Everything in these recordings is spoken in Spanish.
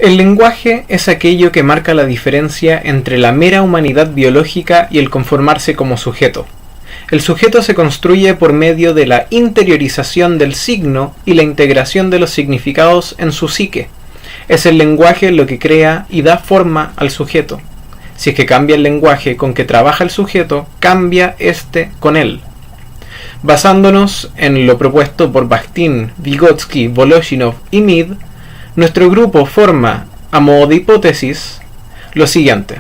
El lenguaje es aquello que marca la diferencia entre la mera humanidad biológica y el conformarse como sujeto. El sujeto se construye por medio de la interiorización del signo y la integración de los significados en su psique. Es el lenguaje lo que crea y da forma al sujeto. Si es que cambia el lenguaje con que trabaja el sujeto, cambia este con él. Basándonos en lo propuesto por Bakhtin, Vygotsky, Voloshinov y Mead, nuestro grupo forma, a modo de hipótesis, lo siguiente.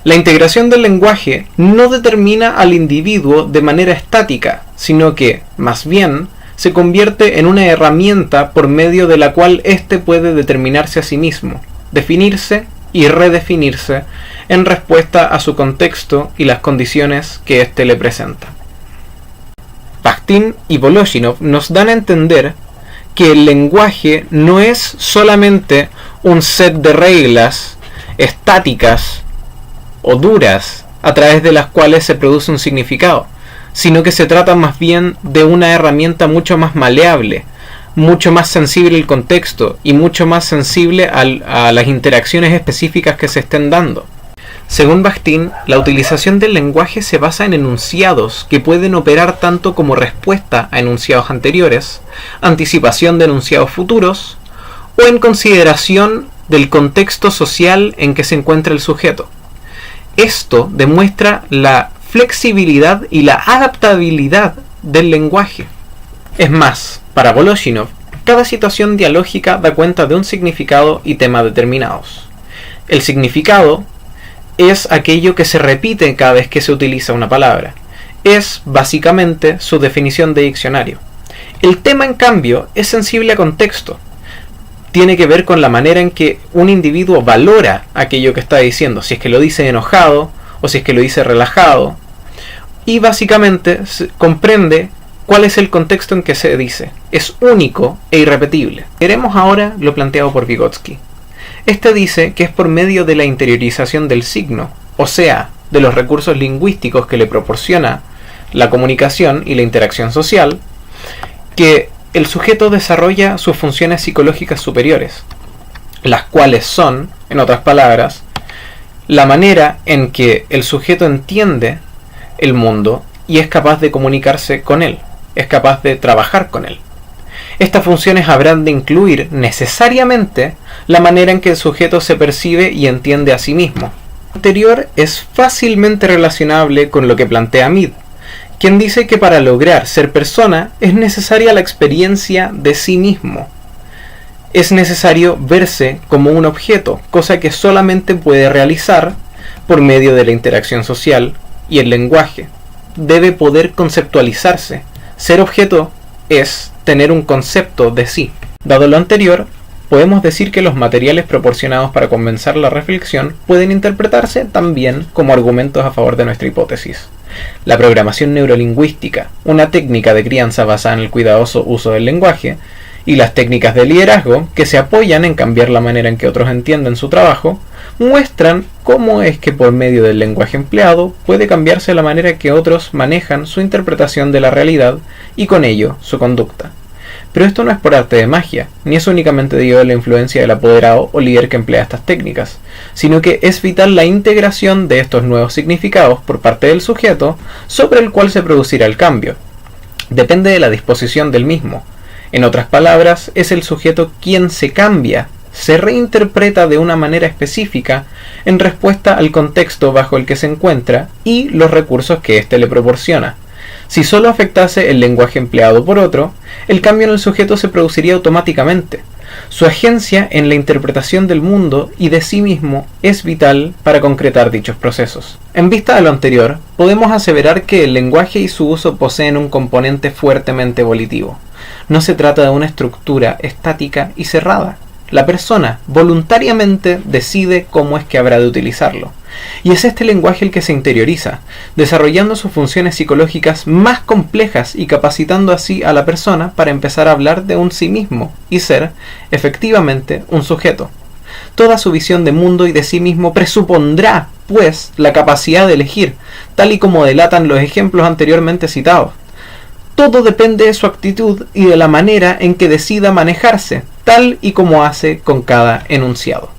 La integración del lenguaje no determina al individuo de manera estática, sino que, más bien, se convierte en una herramienta por medio de la cual éste puede determinarse a sí mismo, definirse y redefinirse en respuesta a su contexto y las condiciones que éste le presenta. Bakhtin y Voloshinov nos dan a entender que el lenguaje no es solamente un set de reglas estáticas o duras a través de las cuales se produce un significado, sino que se trata más bien de una herramienta mucho más maleable, mucho más sensible al contexto y mucho más sensible a las interacciones específicas que se estén dando. Según Bakhtin, la utilización del lenguaje se basa en enunciados que pueden operar tanto como respuesta a enunciados anteriores, anticipación de enunciados futuros, o en consideración del contexto social en que se encuentra el sujeto. Esto demuestra la flexibilidad y la adaptabilidad del lenguaje. Es más, para Voloshinov, cada situación dialógica da cuenta de un significado y tema determinados. El significado es aquello que se repite cada vez que se utiliza una palabra. Es, básicamente, su definición de diccionario. El tema, en cambio, es sensible a contexto. Tiene que ver con la manera en que un individuo valora aquello que está diciendo, si es que lo dice enojado o si es que lo dice relajado. Y básicamente comprende cuál es el contexto en que se dice. Es único e irrepetible. Veremos ahora lo planteado por Vygotsky. Este dice que es por medio de la interiorización del signo, o sea, de los recursos lingüísticos que le proporciona la comunicación y la interacción social, que el sujeto desarrolla sus funciones psicológicas superiores, las cuales son, en otras palabras, la manera en que el sujeto entiende el mundo y es capaz de comunicarse con él, es capaz de trabajar con él. Estas funciones habrán de incluir necesariamente la manera en que el sujeto se percibe y entiende a sí mismo. Lo anterior es fácilmente relacionable con lo que plantea Mead, quien dice que para lograr ser persona es necesaria la experiencia de sí mismo. Es necesario verse como un objeto, cosa que solamente puede realizar por medio de la interacción social y el lenguaje. Debe poder conceptualizarse. Ser objeto es tener un concepto de sí. Dado lo anterior, podemos decir que los materiales proporcionados para comenzar la reflexión pueden interpretarse también como argumentos a favor de nuestra hipótesis. La programación neurolingüística, una técnica de crianza basada en el cuidadoso uso del lenguaje, y las técnicas de liderazgo, que se apoyan en cambiar la manera en que otros entienden su trabajo, muestran cómo es que por medio del lenguaje empleado puede cambiarse la manera que otros manejan su interpretación de la realidad y con ello su conducta. Pero esto no es por arte de magia, ni es únicamente debido a la influencia del apoderado o líder que emplea estas técnicas, sino que es vital la integración de estos nuevos significados por parte del sujeto sobre el cual se producirá el cambio. Depende de la disposición del mismo. En otras palabras, es el sujeto quien se cambia, se reinterpreta de una manera específica en respuesta al contexto bajo el que se encuentra y los recursos que éste le proporciona. Si solo afectase el lenguaje empleado por otro, el cambio en el sujeto se produciría automáticamente. Su agencia en la interpretación del mundo y de sí mismo es vital para concretar dichos procesos. En vista de lo anterior, podemos aseverar que el lenguaje y su uso poseen un componente fuertemente volitivo. No se trata de una estructura estática y cerrada. La persona voluntariamente decide cómo es que habrá de utilizarlo. Y es este lenguaje el que se interioriza, desarrollando sus funciones psicológicas más complejas y capacitando así a la persona para empezar a hablar de un sí mismo y ser, efectivamente, un sujeto. Toda su visión de mundo y de sí mismo presupondrá, pues, la capacidad de elegir, tal y como delatan los ejemplos anteriormente citados. Todo depende de su actitud y de la manera en que decida manejarse, tal y como hace con cada enunciado.